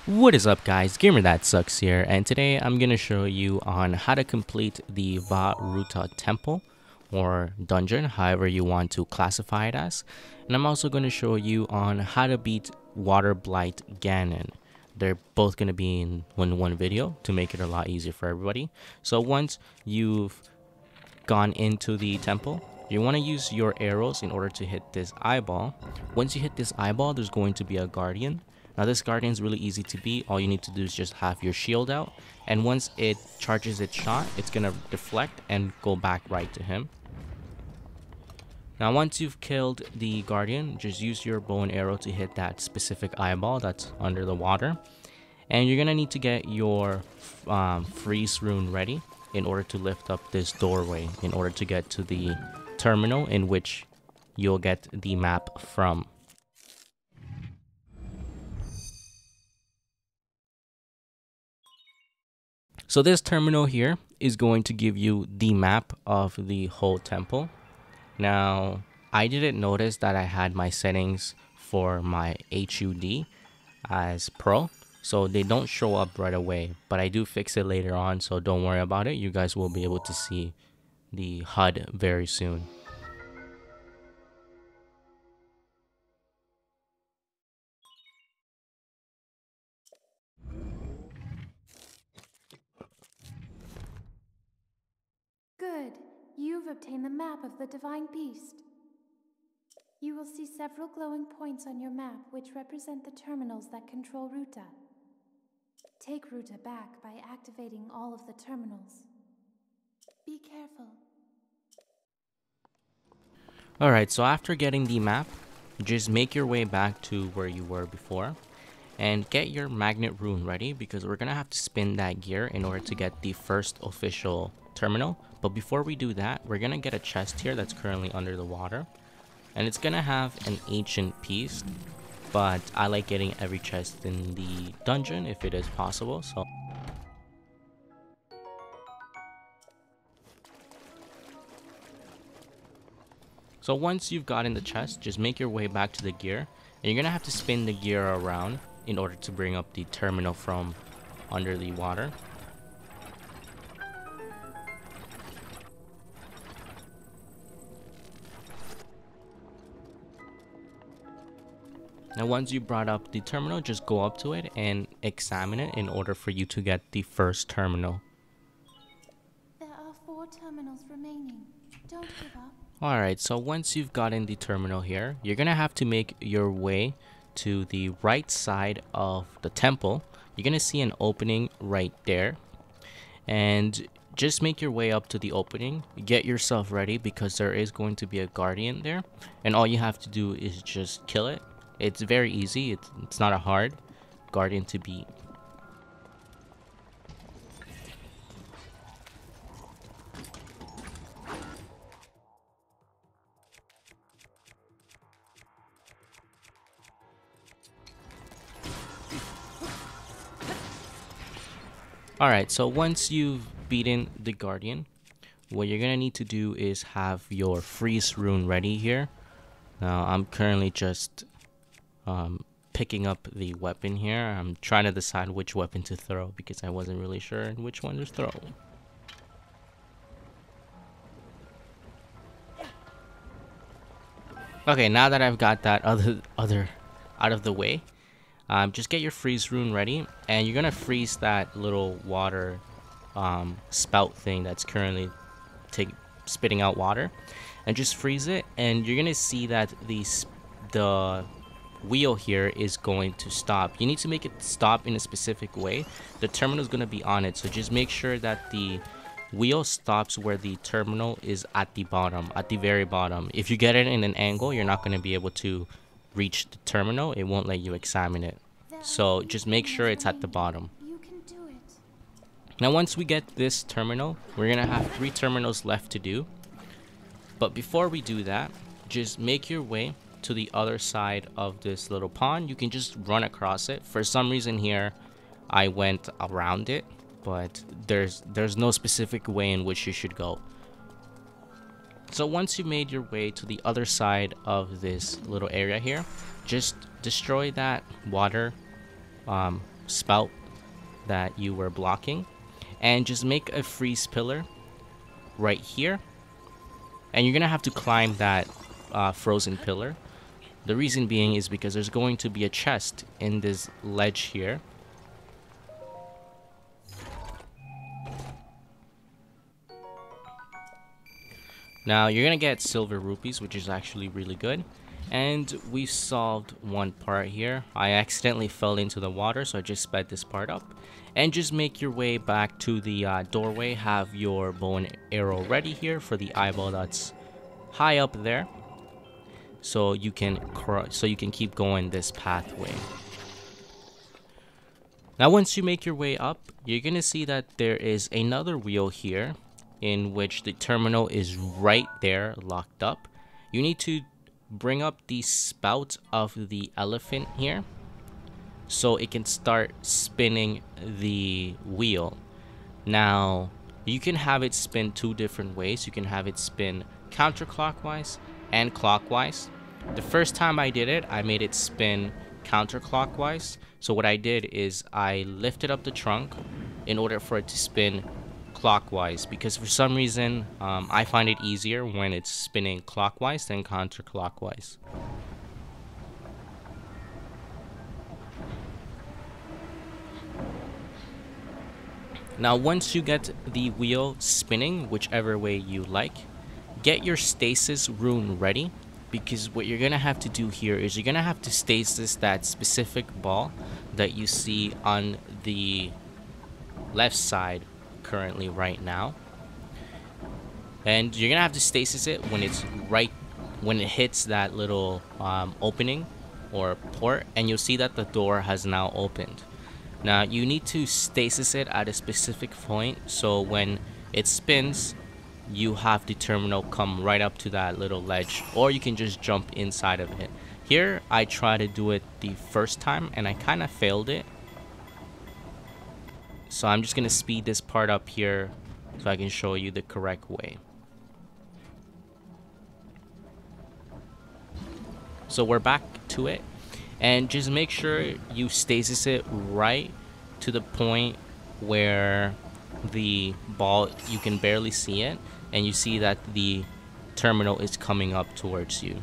What is up guys, Gamer That Sucks here, and today I'm going to show you on how to complete the Vah Ruta temple or dungeon, however you want to classify it as. And I'm also going to show you on how to beat Waterblight Ganon. They're both going to be in one video to make it a lot easier for everybody. So once you've gone into the temple, you want to use your arrows in order to hit this eyeball. Once you hit this eyeball, there's going to be a guardian. Now this guardian is really easy to beat. All you need to do is just have your shield out, and once it charges its shot, it's gonna deflect and go back right to him. Now once you've killed the guardian, just use your bow and arrow to hit that specific eyeball that's under the water, and you're gonna need to get your freeze rune ready in order to lift up this doorway in order to get to the terminal in which you'll get the map from. So this terminal here is going to give you the map of the whole temple. Now, I didn't notice that I had my settings for my HUD as Pro, so they don't show up right away, but I do fix it later on, so don't worry about it. You guys will be able to see the HUD very soon. Good. You've obtained the map of the Divine Beast. You will see several glowing points on your map which represent the terminals that control Ruta. Take Ruta back by activating all of the terminals. Be careful. Alright, so after getting the map, just make your way back to where you were before. And get your magnet rune ready because we're going to have to spin that gear in order to get the first official terminal. But before we do that, we're going to get a chest here that's currently under the water. And it's going to have an ancient piece, but I like getting every chest in the dungeon if it is possible. So once you've gotten the chest, just make your way back to the gear. And you're going to have to spin the gear around in order to bring up the terminal from under the water. Now once you brought up the terminal, just go up to it and examine it in order for you to get the first terminal. There are 4 terminals remaining. Don't give up. Alright, so once you've gotten the terminal here, you're gonna have to make your way to the right side of the temple. You're gonna see an opening right there, and just make your way up to the opening. Get yourself ready because there is going to be a guardian there, and all you have to do is just kill it. It's very easy. It's not a hard guardian to beat. Alright, so once you've beaten the guardian, what you're gonna need to do is have your freeze rune ready here. Now I'm currently just picking up the weapon here. I'm trying to decide which weapon to throw because I wasn't really sure which one to throw. Okay, now that I've got that other out of the way, just get your freeze rune ready, and you're gonna freeze that little water spout thing that's currently spitting out water, and just freeze it, and you're gonna see that the wheel here is going to stop. You need to make it stop in a specific way. The terminal is going to be on it, so just make sure that the wheel stops where the terminal is at the bottom, at the very bottom. If you get it in an angle, you're not going to be able to reach the terminal. It won't let you examine it, so just make sure it's at the bottom. You can do it. Now once we get this terminal, we're going to have 3 terminals left to do. But before we do that, just make your way to the other side of this little pond. You can just run across it. For some reason here I went around it, but there's no specific way in which you should go. So once you made your way to the other side of this little area here, just destroy that water spout that you were blocking, and just make a freeze pillar right here. And you're gonna have to climb that frozen pillar. The reason being is because there's going to be a chest in this ledge here. Now you're gonna get silver rupees, which is actually really good. And we solved one part here. I accidentally fell into the water, so I just sped this part up. And just make your way back to the doorway. Have your bow and arrow ready here for the eyeball that's high up there, so you can keep going this pathway. Now once you make your way up, you're gonna see that there is another wheel here in which the terminal is right there locked up. You need to bring up the spout of the elephant here so it can start spinning the wheel. Now you can have it spin two different ways. You can have it spin counterclockwise and clockwise. The first time I did it, I made it spin counterclockwise. So what I did is I lifted up the trunk in order for it to spin clockwise, because for some reason I find it easier when it's spinning clockwise than counterclockwise. Now once you get the wheel spinning whichever way you like, get your stasis rune ready, because what you're gonna have to do here is you're gonna have to stasis that specific ball that you see on the left side currently right now. And you're gonna have to stasis it when it hits that little opening or port, and you'll see that the door has now opened. Now you need to stasis it at a specific point, so when it spins you have the terminal come right up to that little ledge, or you can just jump inside of it. Here I tried to do it the first time and I kind of failed it, so I'm just gonna speed this part up here so I can show you the correct way. So we're back to it, and just make sure you stasis it right to the point where the ball, you can barely see it, and you see that the terminal is coming up towards you.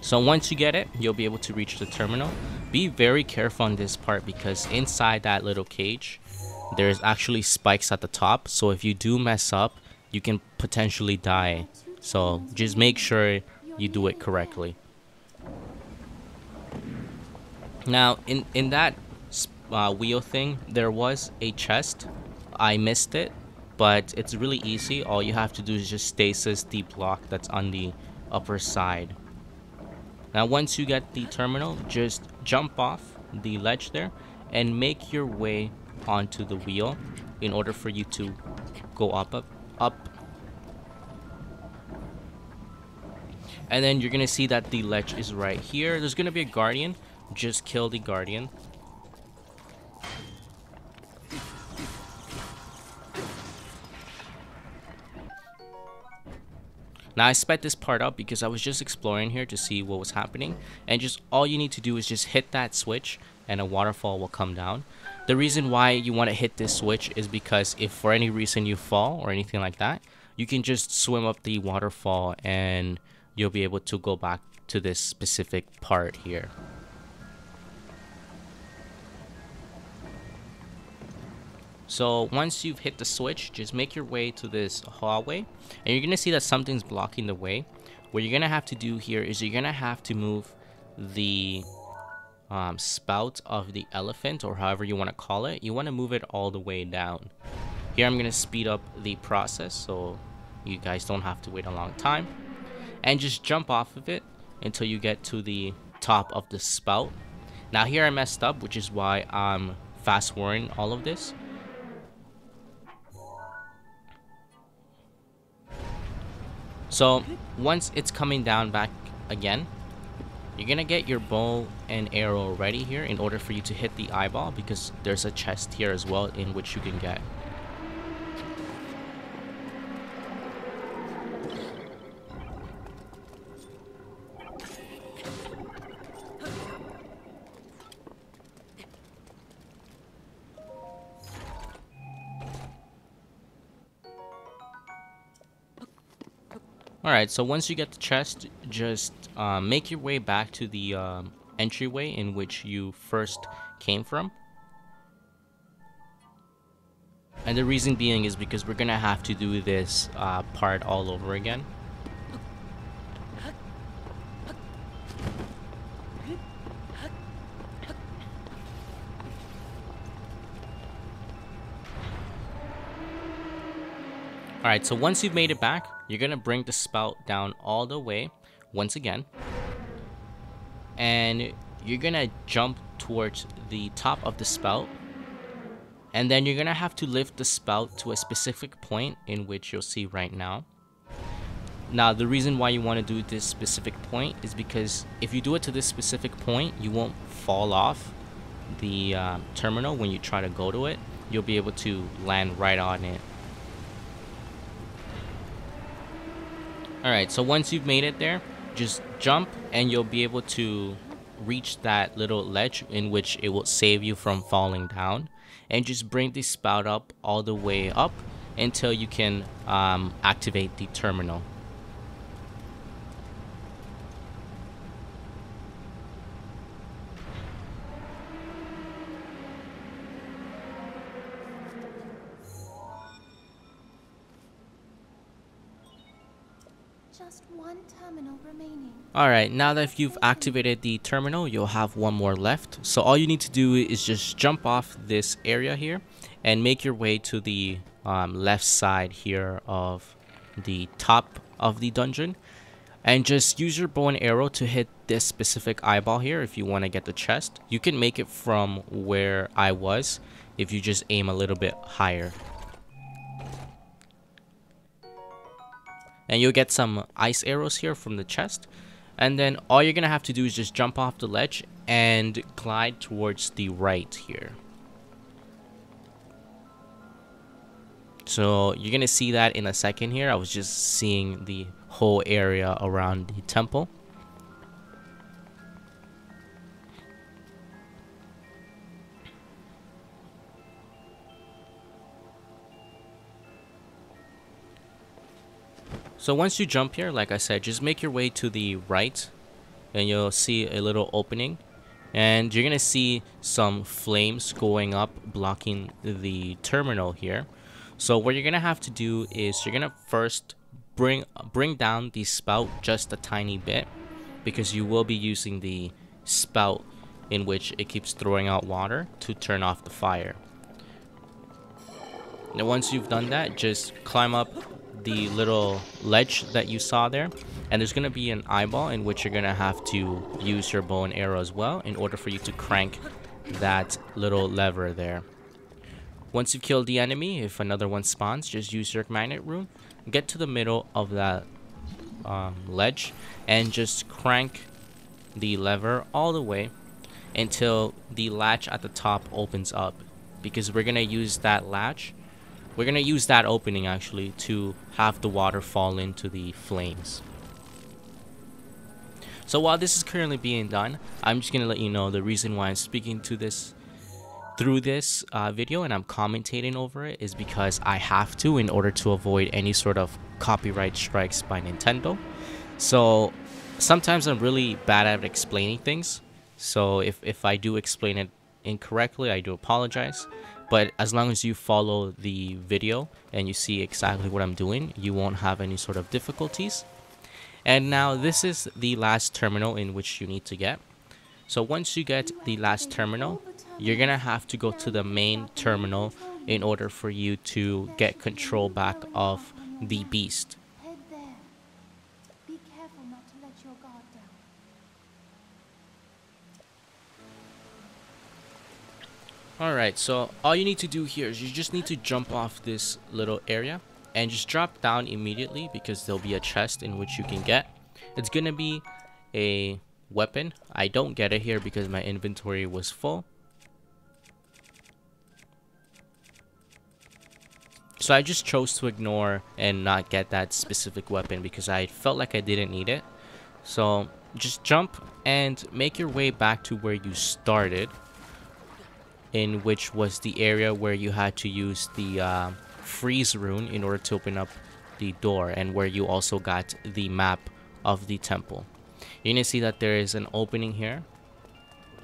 So once you get it, you'll be able to reach the terminal. Be very careful on this part, because inside that little cage there's actually spikes at the top, so if you do mess up you can potentially die. So just make sure you do it correctly. Now in that wheel thing there was a chest. I missed it, but it's really easy. All you have to do is just stasis the block that's on the upper side. Now once you get the terminal, just jump off the ledge there and make your way onto the wheel in order for you to go up. And then you're gonna see that the ledge is right here. There's gonna be a guardian. Just kill the guardian. Now I sped this part up because I was just exploring here to see what was happening, and just all you need to do is just hit that switch and a waterfall will come down. The reason why you want to hit this switch is because if for any reason you fall or anything like that, you can just swim up the waterfall and you'll be able to go back to this specific part here. So once you've hit the switch, just make your way to this hallway, and you're gonna see that something's blocking the way. What you're gonna have to do here is you're gonna have to move the spout of the elephant, or however you want to call it. You want to move it all the way down. Here I'm gonna speed up the process so you guys don't have to wait a long time, and just jump off of it until you get to the top of the spout. Now here I messed up, which is why I'm fast forwarding all of this. So once it's coming down back again, you're gonna get your bow and arrow ready here in order for you to hit the eyeball, because there's a chest here as well in which you can get. Alright, so once you get the chest, just make your way back to the entryway in which you first came from. And the reason being is because we're gonna have to do this part all over again. Alright, so once you've made it back, you're gonna bring the spout down all the way once again. And you're gonna jump towards the top of the spout. And then you're gonna have to lift the spout to a specific point in which you'll see right now. Now, the reason why you want to do this specific point is because if you do it to this specific point, you won't fall off the terminal when you try to go to it. You'll be able to land right on it. Alright, so once you've made it there, just jump and you'll be able to reach that little ledge in which it will save you from falling down. And just bring the spout up all the way up until you can activate the terminal. Just one terminal remaining. Alright, now that you've activated the terminal, you'll have one more left. So all you need to do is just jump off this area here and make your way to the left side here of the top of the dungeon. And just use your bow and arrow to hit this specific eyeball here if you want to get the chest. You can make it from where I was if you just aim a little bit higher. And you'll get some ice arrows here from the chest. And then all you're gonna have to do is just jump off the ledge and glide towards the right here. So you're gonna see that in a second here. I was just seeing the whole area around the temple. So once you jump here, like I said, just make your way to the right and you'll see a little opening. And you're gonna see some flames going up, blocking the terminal here. So what you're gonna have to do is you're gonna first bring down the spout just a tiny bit, because you will be using the spout in which it keeps throwing out water to turn off the fire. Now once you've done that, just climb up the little ledge that you saw there, and there's gonna be an eyeball in which you're gonna have to use your bow and arrow as well in order for you to crank that little lever there. Once you've killed the enemy, if another one spawns, just use your magnet rune, get to the middle of that ledge and just crank the lever all the way until the latch at the top opens up, because we're gonna use that latch. We're gonna use that opening actually to have the water fall into the flames. So while this is currently being done, I'm just gonna let you know the reason why I'm speaking to this through this video and I'm commentating over it is because I have to, in order to avoid any sort of copyright strikes by Nintendo. So sometimes I'm really bad at explaining things. So if I do explain it incorrectly, I do apologize. But as long as you follow the video and you see exactly what I'm doing, you won't have any sort of difficulties. And now this is the last terminal in which you need to get. So once you get the last terminal, you're gonna have to go to the main terminal in order for you to get control back of the beast. Head there. Be careful not to let your guard down. Alright, so all you need to do here is you just need to jump off this little area and just drop down immediately, because there'll be a chest in which you can get. It's gonna be a weapon. I don't get it here because my inventory was full. So I just chose to ignore and not get that specific weapon because I felt like I didn't need it. So just jump and make your way back to where you started, in which was the area where you had to use the freeze rune in order to open up the door and where you also got the map of the temple. You're gonna see that there is an opening here,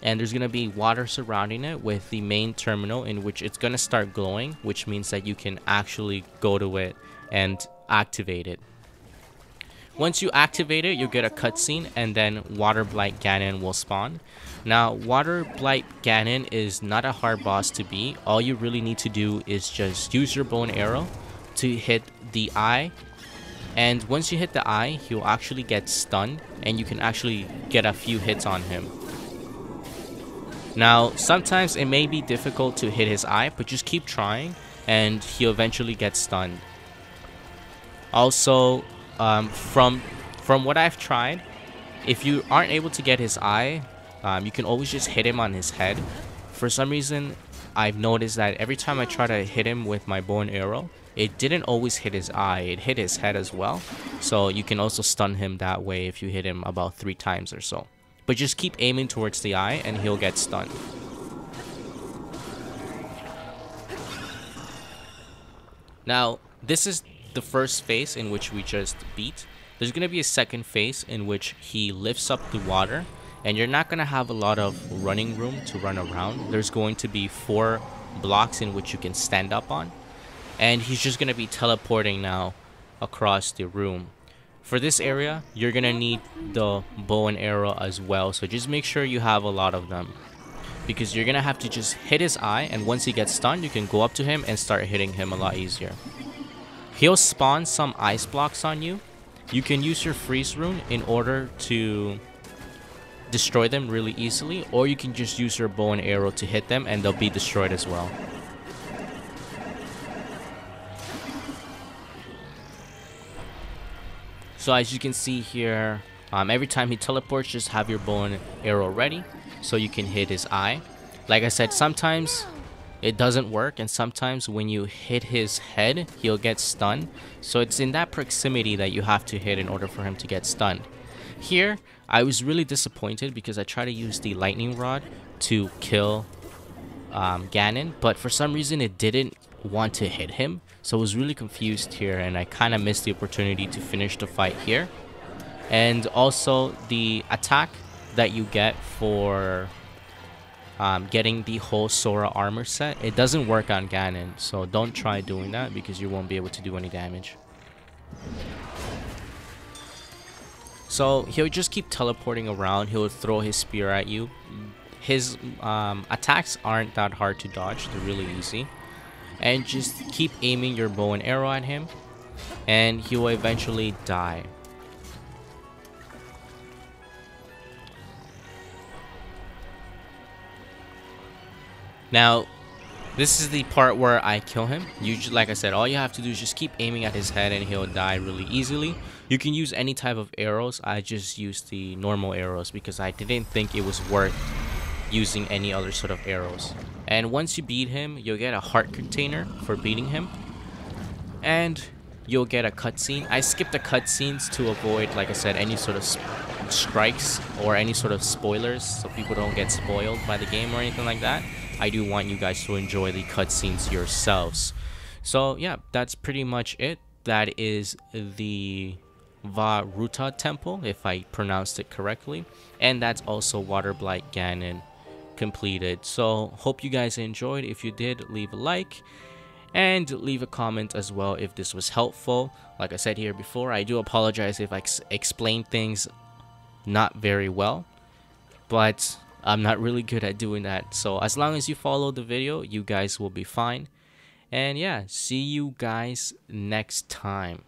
and there's gonna be water surrounding it with the main terminal in which it's gonna start glowing, which means that you can actually go to it and activate it. Once you activate it, you'll get a cutscene, and then Waterblight Ganon will spawn. Now, Waterblight Ganon is not a hard boss to beat. All you really need to do is just use your bow and arrow to hit the eye. And once you hit the eye, he'll actually get stunned, and you can actually get a few hits on him. Now, sometimes it may be difficult to hit his eye, but just keep trying, and he'll eventually get stunned. Also, from what I've tried, if you aren't able to get his eye, you can always just hit him on his head. For some reason, I've noticed that every time I try to hit him with my bow and arrow, it didn't always hit his eye, it hit his head as well. So you can also stun him that way if you hit him about 3 times or so. But just keep aiming towards the eye and he'll get stunned. Now, this is the first phase in which we just beat. There's going to be a second phase in which he lifts up the water, and you're not going to have a lot of running room to run around. There's going to be 4 blocks in which you can stand up on, and he's just going to be teleporting now across the room. For this area, you're going to need the bow and arrow as well, so just make sure you have a lot of them, because you're going to have to just hit his eye, and once he gets stunned, you can go up to him and start hitting him a lot easier. He'll spawn some ice blocks on you. You can use your freeze rune in order to destroy them really easily, or you can just use your bow and arrow to hit them and they'll be destroyed as well. So as you can see here, every time he teleports, just have your bow and arrow ready so you can hit his eye. Like I said, sometimes it doesn't work, and sometimes when you hit his head, he'll get stunned. So it's in that proximity that you have to hit in order for him to get stunned. Here, I was really disappointed because I tried to use the lightning rod to kill Ganon, but for some reason it didn't want to hit him. So I was really confused here, and I kind of missed the opportunity to finish the fight here. And also the attack that you get for getting the whole Sora armor set, it doesn't work on Ganon, so don't try doing that because you won't be able to do any damage. So he'll just keep teleporting around. He'll throw his spear at you. His attacks aren't that hard to dodge, they're really easy. And just keep aiming your bow and arrow at him, and he will eventually die. Now, this is the part where I kill him. Like I said, all you have to do is just keep aiming at his head and he'll die really easily. You can use any type of arrows. I just used the normal arrows because I didn't think it was worth using any other sort of arrows. And once you beat him, you'll get a heart container for beating him. And you'll get a cutscene. I skipped the cutscenes to avoid, like I said, any sort of strikes or any sort of spoilers, so people don't get spoiled by the game or anything like that. I do want you guys to enjoy the cutscenes yourselves. So yeah, that's pretty much it. That is the Vah Ruta temple, if I pronounced it correctly. And that's also Waterblight Ganon completed. So hope you guys enjoyed. If you did, leave a like and leave a comment as well if this was helpful. Like I said here before, I do apologize if I explained things not very well, but I'm not really good at doing that. So as long as you follow the video, you guys will be fine. And yeah, see you guys next time.